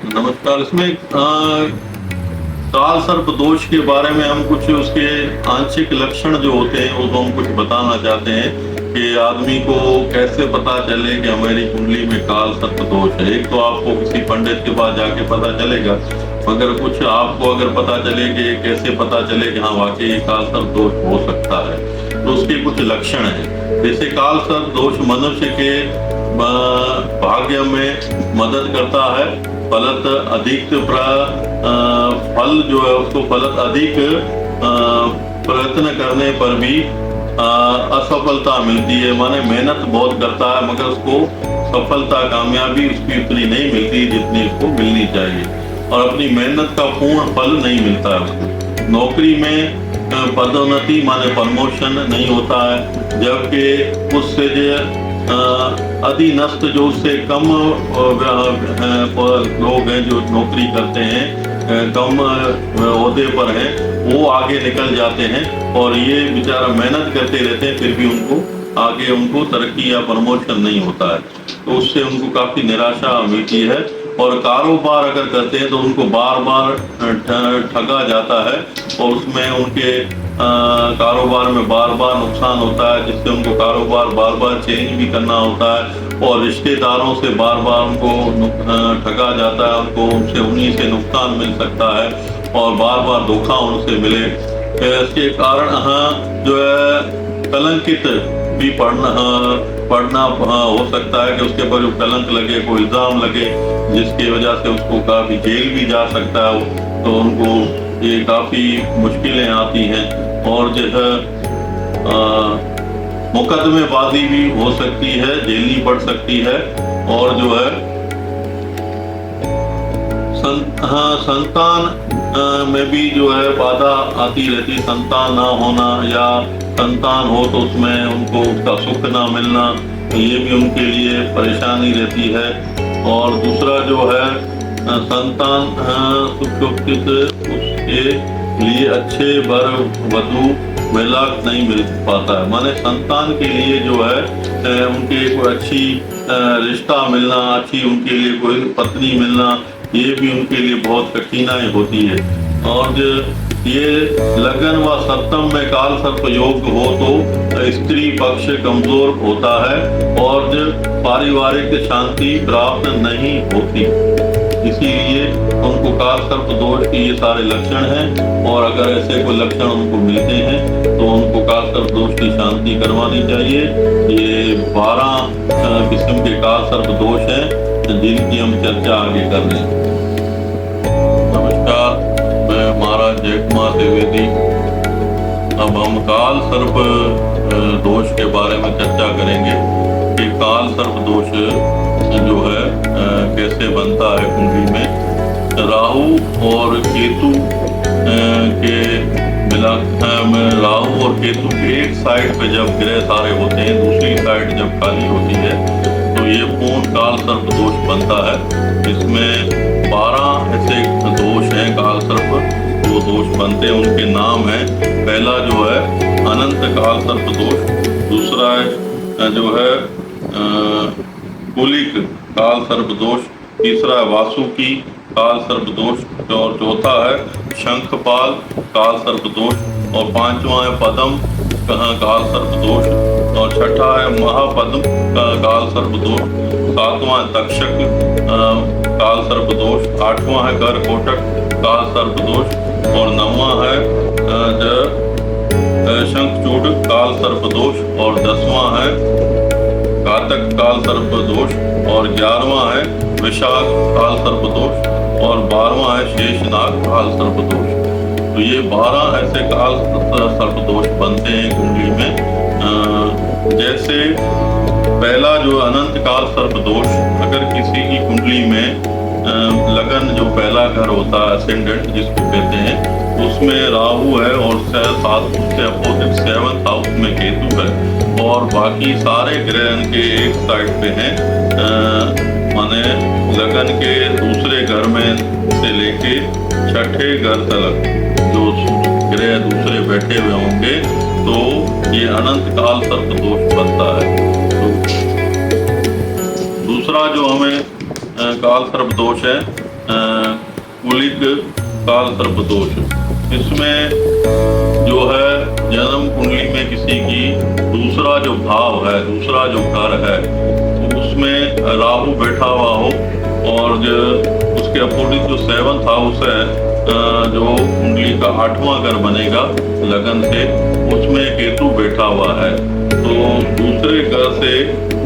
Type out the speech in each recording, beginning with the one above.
नमस्कार। इसमें काल सर्प दोष के बारे में हम कुछ उसके आंशिक लक्षण जो होते हैं वो तो हम कुछ बताना चाहते हैं कि आदमी को कैसे पता चले कि हमारी कुंडली में काल सर्प दोष है। एक तो आपको किसी पंडित के पास जाके पता चलेगा, मगर कुछ आपको अगर पता चले कि कैसे पता चले कि हाँ वाकई ये काल सर्प दोष हो सकता है, तो उसके कुछ लक्षण हैं। जैसे काल सर्प दोष मनुष्य के भाग्य में मदद करता है। फलत अधिक फल जो है उसको फलत अधिक प्रयत्न करने पर भी असफलता मिलती है। माने मेहनत बहुत करता है मगर उसको सफलता कामयाबी उसकी उतनी नहीं मिलती जितनी उसको मिलनी चाहिए, और अपनी मेहनत का पूर्ण फल नहीं मिलता है उसको। नौकरी में पदोन्नति माने प्रमोशन नहीं होता है, जबकि उससे जो अधीनस्थ जो उससे कम लोग हैं जो नौकरी करते हैं, कम ओहदे पर हैं, वो आगे निकल जाते हैं और ये बेचारा मेहनत करते रहते हैं फिर भी उनको आगे उनको तरक्की या प्रमोशन नहीं होता है, तो उससे उनको काफ़ी निराशा मिलती है। और कारोबार अगर करते हैं तो उनको बार बार ठगा जाता है और उसमें उनके कारोबार में बार बार नुकसान होता है, जिससे उनको कारोबार बार बार चेंज भी करना होता है और रिश्तेदारों से बार बार उनको ठगा जाता है, उनको उनसे उन्हीं से नुकसान मिल सकता है और बार बार धोखा उनसे मिले। इसके कारण जो है कलंकित भी पढ़ना हो सकता है कि उसके ऊपर जो कलंक लगे, कोई इल्ज़ाम लगे जिसकी वजह से उसको काफ़ी जेल भी जा सकता है, तो उनको ये काफ़ी मुश्किलें आती हैं। और जो है मुकदमेबाजी भी हो सकती है, झेलनी पड़ सकती है। और जो है संतान में भी जो है बाधा आती रहती, संतान ना होना या संतान हो तो उसमें उनको उसका सुख ना मिलना, ये भी उनके लिए परेशानी रहती है। और दूसरा जो है संतान सुरक्षित उसके लिए अच्छे वर वधू महिला नहीं मिल पाता है। माने संतान के लिए जो है उनके कोई अच्छी रिश्ता मिलना, अच्छी उनके लिए कोई पत्नी मिलना, ये भी उनके लिए बहुत कठिनाई होती है। और ये लगन व सप्तम में काल सर्प योग हो तो स्त्री पक्ष कमजोर होता है और पारिवारिक शांति प्राप्त नहीं होती, इसीलिए उनको काल सर्प दोष के ये सारे लक्षण हैं। और अगर ऐसे कोई लक्षण उनको मिलते हैं तो उनको काल सर्प दोष की शांति करवानी चाहिए। ये 12 किस्म के काल सर्प दोष हैं जिनकी हम चर्चा आगे कर रहे हैं। नमस्कार, मैं महाराज जयकुमार द्विवेदी। अब हम काल सर्प दोष के बारे में चर्चा करेंगे कि काल सर्प दोष जो है कैसे बनता है कुंडली में। राहु और केतु के राहु और केतु के एक साइड पे जब ग्रह सारे होते हैं, दूसरी साइड जब खाली होती है तो ये पूर्ण काल सर्प दोष बनता है। इसमें 12 ऐसे दोष हैं काल सर्प जो दोष बनते हैं, उनके नाम हैं। पहला जो है अनंत काल सर्प दोष, दूसरा जो है कुलिक काल सर्प दोष, तीसरा है वासुकी काल सर्प दोष, और चौथा है शंखपाल काल सर्प दोष, और पांचवा है पद्म काल सर्प दोष, और छठा है महापद्म काल सर्प दोष, सातवां है तक्षक काल सर्प दोष, आठवां है करकोटक काल सर्प दोष, और नौवां है शंखचूड़ काल सर्प दोष, और 10वां है घातक काल सर्प दोष, और 11वां है विशाख काल सर्प दोष, और 12वां है शेषनाग काल सर्प दोष। तो ये 12 ऐसे काल सर्प दोष बनते हैं कुंडली में। जैसे पहला जो अनंत काल सर्प दोष, अगर किसी की कुंडली में लगन जो पहला घर होता है असेंडेंट जिसको कहते हैं, उसमें राहु है और उससे अपोजिट 7th हाउस में केतु है और बाकी सारे ग्रह के एक साइड पे हैं, माने लगन के दूसरे घर में से लेके छठे घर तक जो ग्रह दूसरे बैठे हुए होंगे तो ये अनंत काल सर्प दोष बनता है। तो दूसरा जो हमें काल सर्प दोष है कुलिक काल सर्प दोष। इसमें जो है जन्म कुंडली में किसी की दूसरा जो भाव है, दूसरा जो घर है, तो उसमें राहु बैठा हुआ हो और जो उसके अपोजिट जो 7th हाउस है, जो कुंडली का 8वां घर बनेगा लगन से, उसमें केतु बैठा हुआ है। तो दूसरे घर से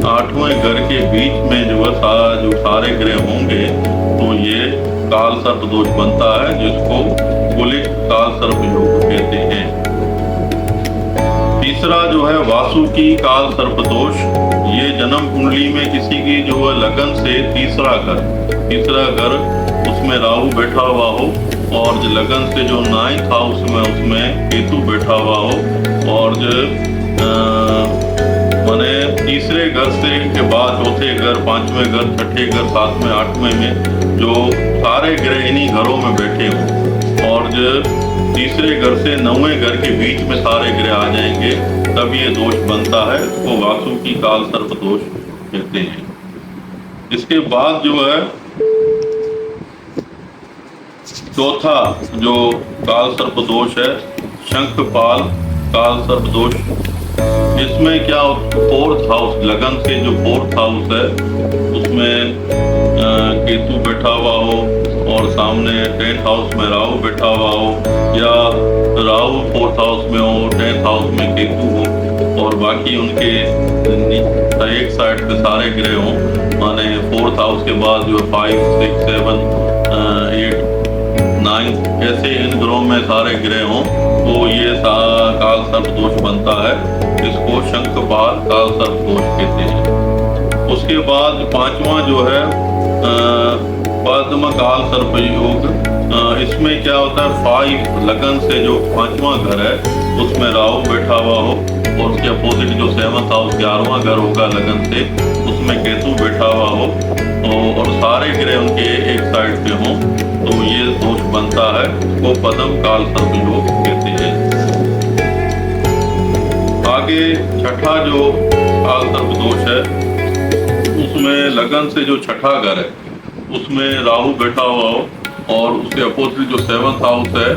8वें घर के बीच में जो है जो सारे ग्रह होंगे तो ये काल सर्प दोष बनता है, जिसको कुलिक काल सर्प योग कहते हैं। तीसरा जो है वासुकी काल सर्प दोष। ये जन्म कुंडली में किसी की जो है लगन से तीसरा घर उसमें राहु बैठा हुआ हो और जो लगन से जो 9th हाउस में उसमें केतु बैठा हुआ हो और जो माने तीसरे घर से के बाद चौथे घर, 5वें घर, 6ठे घर, 7वें, 8वें में जो सारे ग्रह इन्हीं घरों में बैठे हों और जो तीसरे घर से 9वें घर के बीच में सारे ग्रह आ जाएंगे, तब ये दोष बनता है। इसको वासुकी काल सर्प दोष कहते हैं। इसके बाद जो है चौथा जो काल सर्प दोष है, शंखपाल काल सर्प दोष। इसमें क्या 4th हाउस, लगन से जो 4th हाउस है उसमें केतु बैठा हुआ हो और सामने 10th हाउस में राहु बैठा हुआ हो, या राहु 4th हाउस में हो, 10th हाउस में केतु हो और बाकी उनके एक साइड पे सारे ग्रह हों, माने 4th हाउस के बाद जो 5, 6, 7, 8, 9 ऐसे इन ग्रहों में सारे ग्रह हों तो ये काल सर्प दोष बनता है। इसको शंखपाल काल सर्प दोष कहते हैं। उसके बाद 5वां जो है पद्म काल सर्प योग। इसमें क्या होता है 5 लगन से जो 5वां घर है उसमें राहु बैठा हुआ हो और उसके अपोजिट जो 7th हाउस 11वां घर होगा लगन से, उसमें केतु बैठा हुआ हो और सारे ग्रह उनके एक साइड पे हों तो ये दोष बनता है। वो पद्म काल सर्प योग कहते हैं। आगे छठा जो काल सर्प दोष है उसमें लगन से जो 6ठा घर है उसमें राहु बैठा हुआ हो और उसके अपोजिट जो 7th हाउस है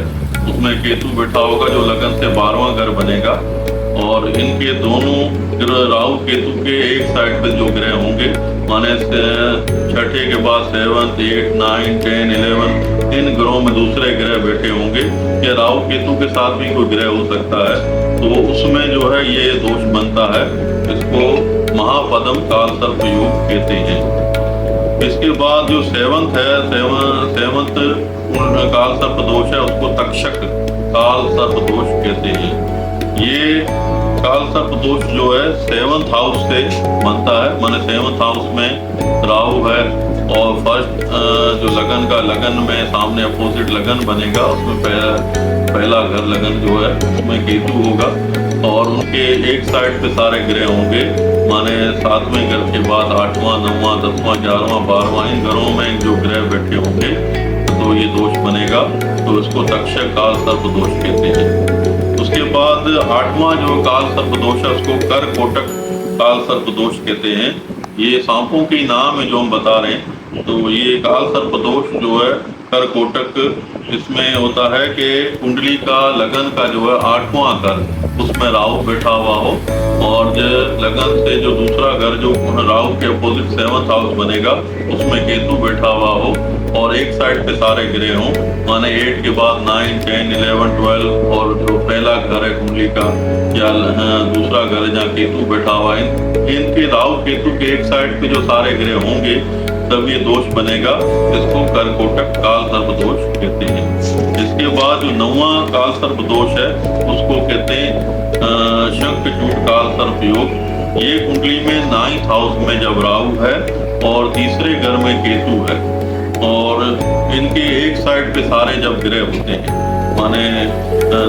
उसमें केतु बैठा होगा, जो लगन से 12वां घर बनेगा और इनके दोनों राहु केतु के एक साइड पे जो ग्रह होंगे, माने 6ठे के बाद 7th, 8, 9, 10, 11 इन ग्रहों में दूसरे ग्रह बैठे होंगे, या राहु केतु के साथ भी कोई ग्रह हो सकता है, तो उसमें जो है ये दोष बनता है। इसको महापद्म काल सर्प योग कहते हैं। इसके बाद जो 7th है, 7th काल सर्प दोष है, उसको तक्षक काल सर्प दोष कहते हैं। ये काल सर्प दोष जो है 7th हाउस से बनता है, माने 7th हाउस में राहु है और फर्स्ट जो लगन में सामने अपोजिट लगन बनेगा, उसमें पहला घर लगन जो है उसमें केतु होगा और उनके एक साइड पे सारे ग्रह होंगे, माने 7वें घर के बाद 8वां, 9वां, 10वां, 11वां, 12वां इन घरों में जो ग्रह बैठे होंगे तो ये दोष बनेगा। तो इसको तक्षक काल सर्प दोष कहते हैं। उसके बाद 8वां जो काल सर्प दोष है उसको कर कोटक काल सर्प दोष कहते हैं। ये सांपों के नाम है जो हम बता रहे हैं। तो ये काल सर्प दोष जो है कर कोटक, इसमें होता है कि कुंडली का लगन का जो है 8वां घर उसमें राहु बैठा हुआ हो और लगन से जो दूसरा घर जो राहु के अपोजिट 7th हाउस बनेगा उसमें केतु बैठा हुआ हो और एक साइड पे सारे ग्रह हों, माने 8 के बाद 9, 10, 11, 12 और जो पहला घर है कुंडली का या दूसरा घर है जहाँ केतु बैठा हुआ है, इनके राहु केतु के एक साइड पे जो सारे ग्रह होंगे तब ये दोष बनेगा। इसको करकोटक काल सर्प दोष कहते हैं। इसके बाद जो 9वां काल सर्प दोष है उसको कहते हैं शंखचूड काल सर्प योग। ये कुंडली में 9th हाउस में जब राहु है और तीसरे घर में केतु है और इनके एक साइड पे सारे जब ग्रह होते हैं, माने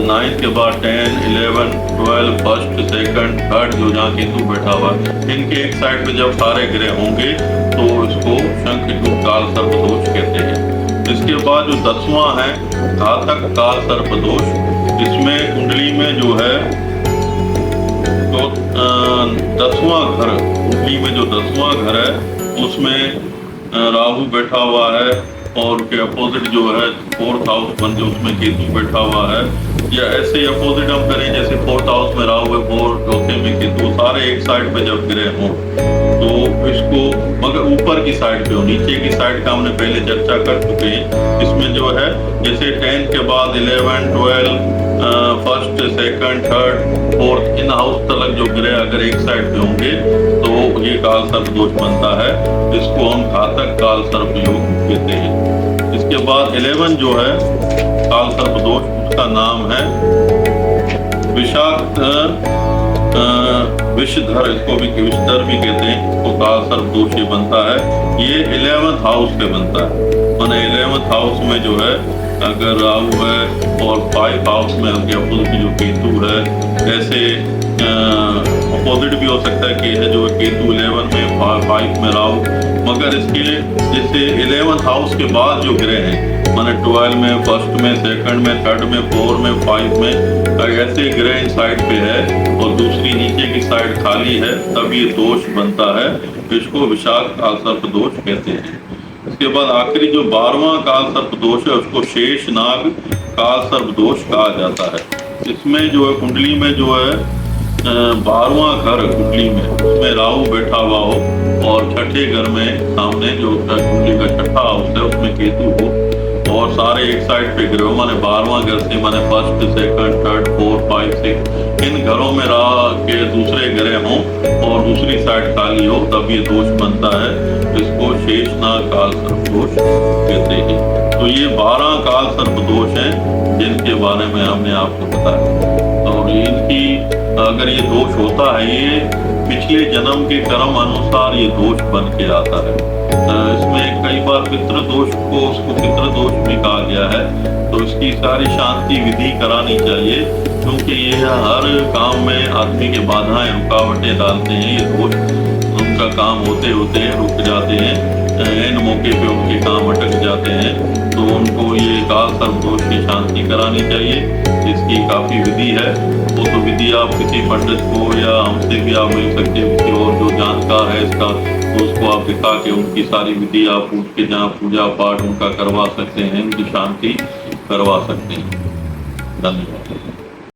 9th के बाद 10, 11, 12 फर्स्ट, सेकंड, थर्ड जो जहाँ केतु बैठा हुआ इनके एक साइड पे जब सारे ग्रह होंगे तो इसको शंखचूड काल सर्प दोष कहते हैं। इसके बाद जो 10वां है घातक काल सर्प दोष। इसमें कुंडली में जो है तो 10वां घर, कुंडली में जो 10वां घर है उसमें राहु बैठा हुआ है और उसके अपोजिट जो है 4th हाउस बन जो उसमें केतु बैठा हुआ है, या ऐसे ही अपोजिट हम करें जैसे 4th हाउस में राहु है, 4 चौथे में केतु, सारे एक साइड पे जब ग्रह हों तो इसको, मगर ऊपर की साइड पे हो, नीचे की साइड का हमने पहले चर्चा कर चुके हैं। इसमें जो है जैसे 10 के बाद 11, 12, first, second, third, fourth, in house तक जो ग्रह अगर एक साइड पे होंगे तो ये काल सर्प दोष बनता है। इसको हम घातक काल सर्प योग कहते हैं। इसके बाद 11 जो है काल सर्प दोष, उसका नाम है विषाक्त विषधर, इसको भी विषधर भी कहते हैं। इसको काल सर्प दोष ये बनता है, ये 11th हाउस पे बनता है। माने 11th हाउस में जो है अगर राहु है और 5 हाउस में उनके अपोजिट जो केतु है, ऐसे अपोजिट भी हो सकता है कि जो केतु 11 में 5 में राहु, मगर इसके जैसे 11th हाउस के बाद जो ग्रह हैं माने 12 में, फर्स्ट में, सेकंड में, थर्ड में, 4 में, 5 में, ऐसे ग्रह इन साइड पे है और दूसरी नीचे की साइड खाली है, तब ये दोष बनता है। इसको विषाक्त काल सर्प दोष कहते हैं। इसके बाद आखिरी जो 12वां काल सर्प दोष है उसको शेष नाग काल सर्प दोष कहा जाता है। इसमें जो है कुंडली में जो है 12वां घर कुंडली में, उसमें राहु बैठा हुआ हो और छठे घर में सामने जो कुंडली का छठा हाउस है उसमें केतु हो और सारे एक साइड पे ग्रह, माने 12वां घर से माने फर्स्ट, सेकंड, थर्ड, 4, 5, 6 इन घरों में राह के दूसरे ग्रह हों और दूसरी साइड खाली हो, तब ये दोष बनता है। इसको शेषनाग काल सर्प दोष कहते हैं। तो ये 12 काल सर्प दोष हैं जिनके बारे में हमने आपको बताया। और इनकी अगर ये दोष होता है, ये पिछले जन्म के कर्म अनुसार ये दोष बन के आता है। इसमें कई बार पितृ दोष को, उसको पितृ दोष भी कहा गया है। तो इसकी सारी शांति विधि करानी चाहिए, क्योंकि ये हर काम में आदमी के बाधाएं, रुकावटें डालते हैं। ये दोष उनका काम होते होते रुक जाते हैं, एन मौके पे उनके काम अटक जाते हैं। तो उनको ये काल सर्प दोष की शांति करानी चाहिए। इसकी काफ़ी विधि है, वो तो विधि आप किसी पंडित को या हमसे भी आप मिल सकते हैं, किसी और जो जानकार है इसका, तो उसको आप दिखा के उनकी सारी विधि आप उठ के जहाँ पूजा पाठ उनका करवा सकते हैं, उनकी शांति करवा सकते हैं। धन्यवाद।